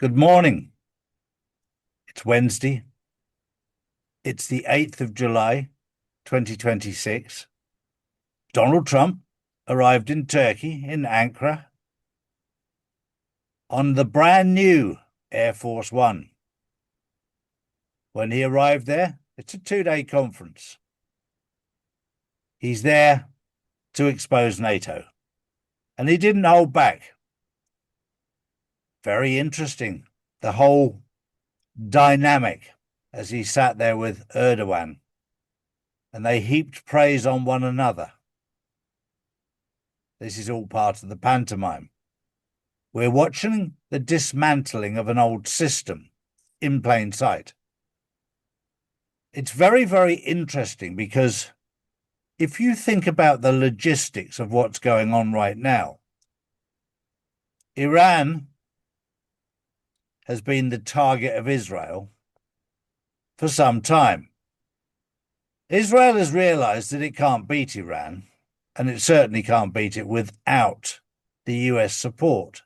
Good morning. It's Wednesday. It's the 8th of July, 2026. Donald Trump arrived in Turkey, in Ankara, on the brand new Air Force One. When he arrived there, it's a 2-day conference. He's there to expose NATO, and he didn't hold back. Very interesting, the whole dynamic as he sat there with Erdogan, and they heaped praise on one another. This is all part of the pantomime. We're watching the dismantling of an old system in plain sight. It's very, very interesting because if you think about the logistics of what's going on right now, Iran has been the target of Israel for some time. Israel has realized that it can't beat Iran, and it certainly can't beat it without the US support.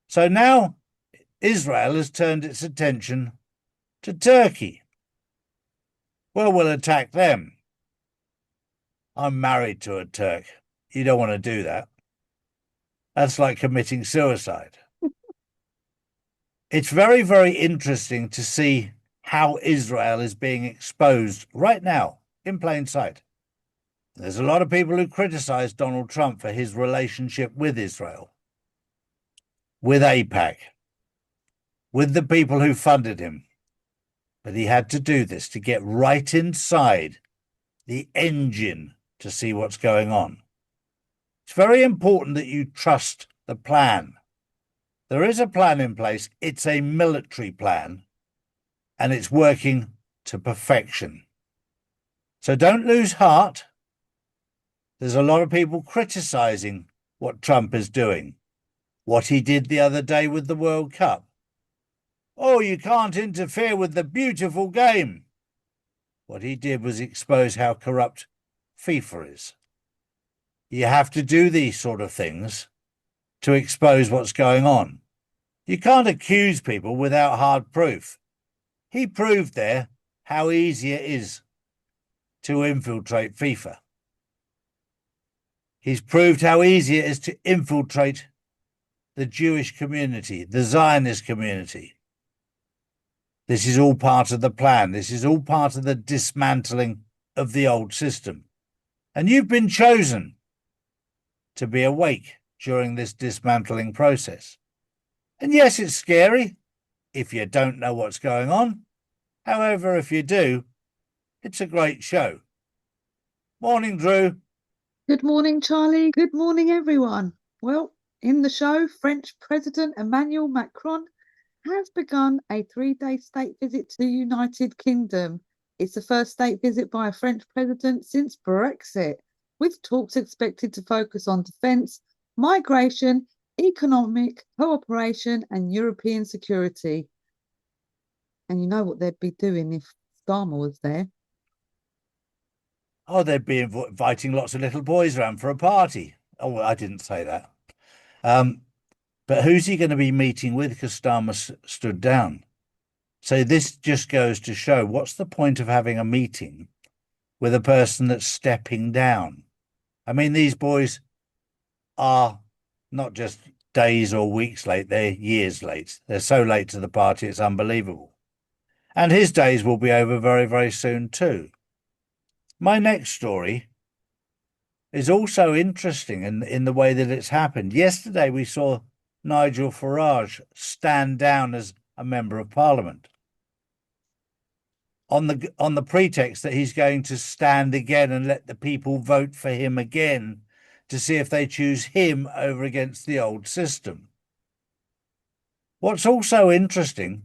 So now Israel has turned its attention to Turkey. Well, we'll attack them. I'm married to a Turk. You don't want to do that. That's like committing suicide. It's very, very interesting to see how Israel is being exposed right now in plain sight. There's a lot of people who criticize Donald Trump for his relationship with Israel, with AIPAC, with the people who funded him. But he had to do this to get right inside the engine to see what's going on. It's very important that you trust the plan. There is a plan in place. It's a military plan, and it's working to perfection. So don't lose heart. There's a lot of people criticizing what Trump is doing, what he did the other day with the World Cup. Oh, you can't interfere with the beautiful game. What he did was expose how corrupt FIFA is. You have to do these sort of things to expose what's going on. You can't accuse people without hard proof. He proved there how easy it is to infiltrate FIFA. He's proved how easy it is to infiltrate the Jewish community, the Zionist community. This is all part of the plan. This is all part of the dismantling of the old system. And you've been chosen to be awake during this dismantling process. And yes, it's scary if you don't know what's going on. However, if you do, it's a great show. Morning, Drew. Good morning, Charlie. Good morning, everyone. Well, in the show, French President Emmanuel Macron has begun a 3-day state visit to the United Kingdom. It's the first state visit by a French president since Brexit, with talks expected to focus on defence, migration, economic cooperation, and European security. And you know what they'd be doing if Starmer was there? Oh, they'd be inviting lots of little boys around for a party. Oh, well, I didn't say that. But who's he going to be meeting with? Because Starmer stood down. So this just goes to show what's the point of having a meeting with a person that's stepping down? I mean, these boys are not just days or weeks late, they're years late. They're so late to the party, it's unbelievable. And his days will be over very, very soon too. My next story is also interesting in the way that it's happened. Yesterday, we saw Nigel Farage stand down as a member of Parliament on the pretext that he's going to stand again and let the people vote for him again to see if they choose him over against the old system. What's also interesting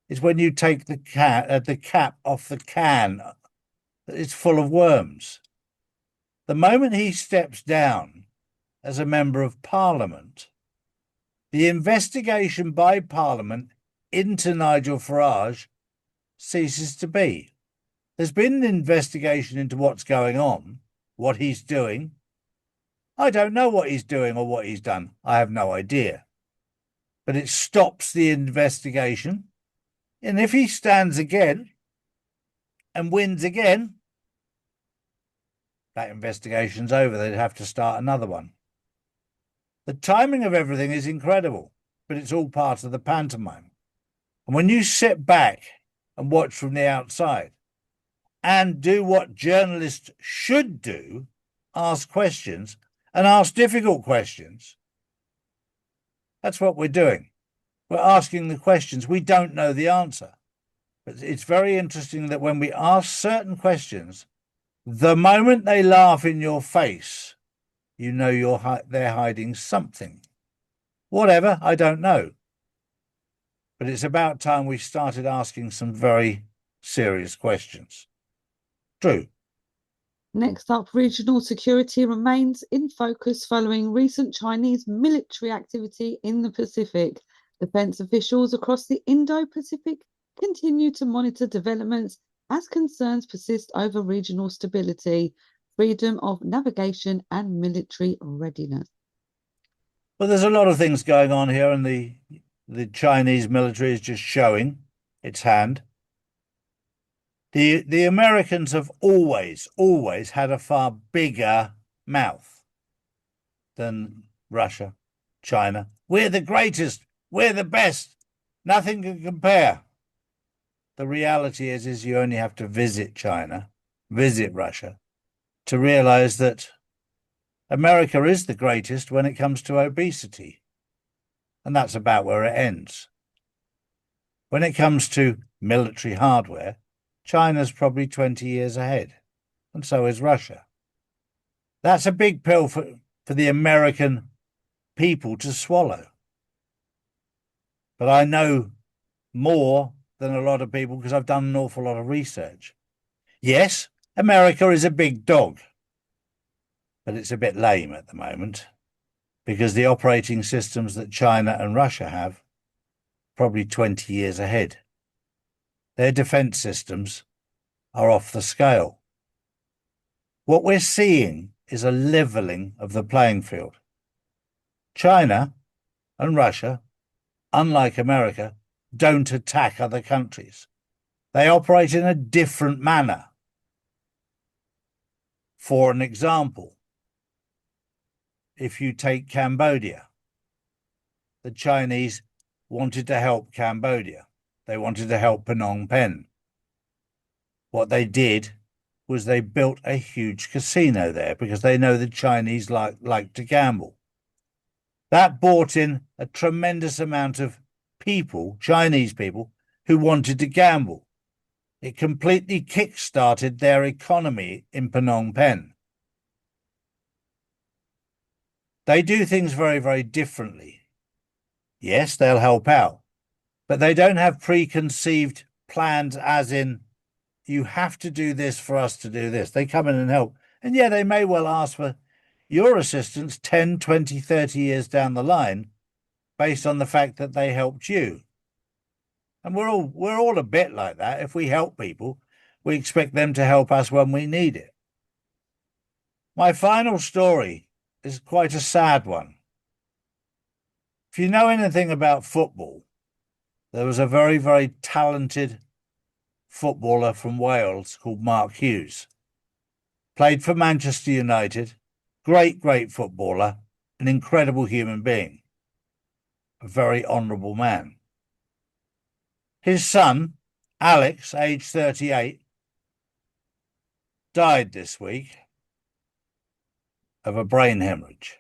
is when you take the cap off the can, it's full of worms. The moment he steps down as a member of Parliament, the investigation by Parliament into Nigel Farage ceases to be. There's been an investigation into what's going on, what he's doing. I don't know what he's doing or what he's done. I have no idea. but it stops the investigation. And if he stands again and wins again, that investigation's over. They'd have to start another one. The timing of everything is incredible, but it's all part of the pantomime. And when you sit back and watch from the outside and do what journalists should do, ask questions and ask difficult questions, that's what we're doing. We're asking the questions. We don't know the answer. But it's very interesting that when we ask certain questions, the moment they laugh in your face, you know they're hiding something. Whatever, I don't know. But it's about time we started asking some very serious questions. True. Next up, regional security remains in focus following recent Chinese military activity in the Pacific. Defense officials across the Indo-Pacific continue to monitor developments as concerns persist over regional stability, freedom of navigation, and military readiness. Well, there's a lot of things going on here, and the Chinese military is just showing its hand. The Americans have always had a far bigger mouth than Russia, China. We're the greatest. We're the best. Nothing can compare. The reality is you only have to visit China, visit Russia, to realize that America is the greatest when it comes to obesity. And that's about where it ends. When it comes to military hardware, China's probably 20 years ahead, and so is Russia. That's a big pill for the American people to swallow. But I know more than a lot of people because I've done an awful lot of research. Yes, America is a big dog, but it's a bit lame at the moment because the operating systems that China and Russia have probably 20 years ahead. Their defense systems are off the scale. What we're seeing is a leveling of the playing field. China and Russia, unlike America, don't attack other countries. They operate in a different manner. For an example, if you take Cambodia, the Chinese wanted to help Cambodia. They wanted to help Phnom Penh. What they did was they built a huge casino there because they know the Chinese like to gamble. That brought in a tremendous amount of people, Chinese people, who wanted to gamble. It completely kick-started their economy in Phnom Penh. They do things very, very differently. Yes, they'll help out, but they don't have preconceived plans as in, you have to do this for us to do this. They come in and help. And yeah, they may well ask for your assistance 10, 20, 30 years down the line based on the fact that they helped you. And we're all a bit like that. If we help people, we expect them to help us when we need it. My final story is quite a sad one. If you know anything about football, there was a very, very talented footballer from Wales called Mark Hughes. Played for Manchester United. Great footballer. An incredible human being. A very honourable man. His son, Alex, aged 38, died this week of a brain hemorrhage.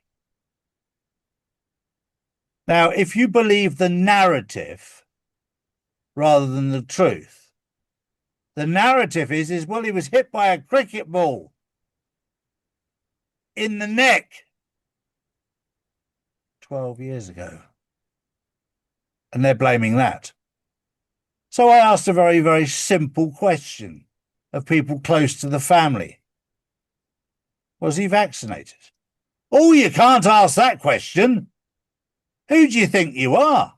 Now, if you believe the narrative rather than the truth, the narrative is, well, he was hit by a cricket ball in the neck 12 years ago. And they're blaming that. So I asked a very, very simple question of people close to the family. Was he vaccinated? Oh, you can't ask that question. Who do you think you are?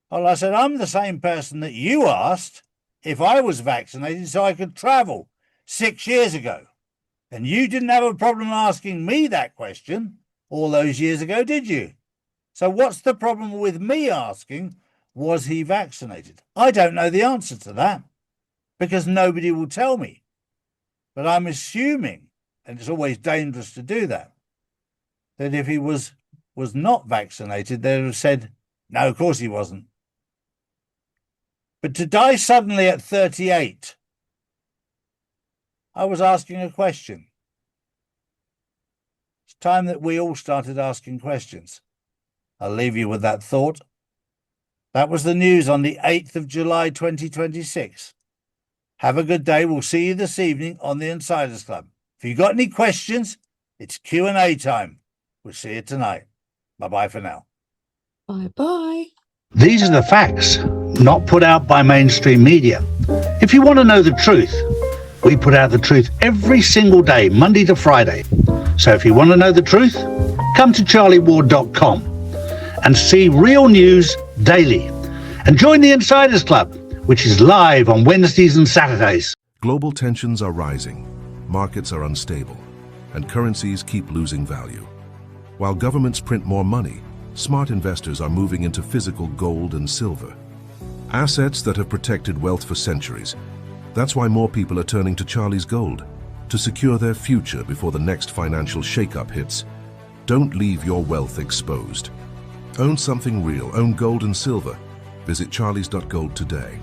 Well, I said, I'm the same person that you asked if I was vaccinated so I could travel 6 years ago. And you didn't have a problem asking me that question all those years ago, did you? So what's the problem with me asking, was he vaccinated? I don't know the answer to that because nobody will tell me. But I'm assuming, and it's always dangerous to do that if he was not vaccinated, they'd have said, no, of course he wasn't. But to die suddenly at 38, I was asking a question. It's time that we all started asking questions. I'll leave you with that thought. That was the news on the 8th of July, 2026. Have a good day. We'll see you this evening on the Insiders Club. If you've got any questions, it's Q&A time. We'll see you tonight. Bye-bye for now. Bye-bye. These are the facts, not put out by mainstream media. If you want to know the truth, we put out the truth every single day, Monday to Friday. So if you want to know the truth, come to charlieward.com and see real news daily. And join the Insiders Club, which is live on Wednesdays and Saturdays. Global tensions are rising, markets are unstable, and currencies keep losing value. While governments print more money, smart investors are moving into physical gold and silver, assets that have protected wealth for centuries. That's why more people are turning to Charlie's Gold to secure their future before the next financial shakeup hits. Don't leave your wealth exposed. Own something real. Own gold and silver. Visit charlies.gold today.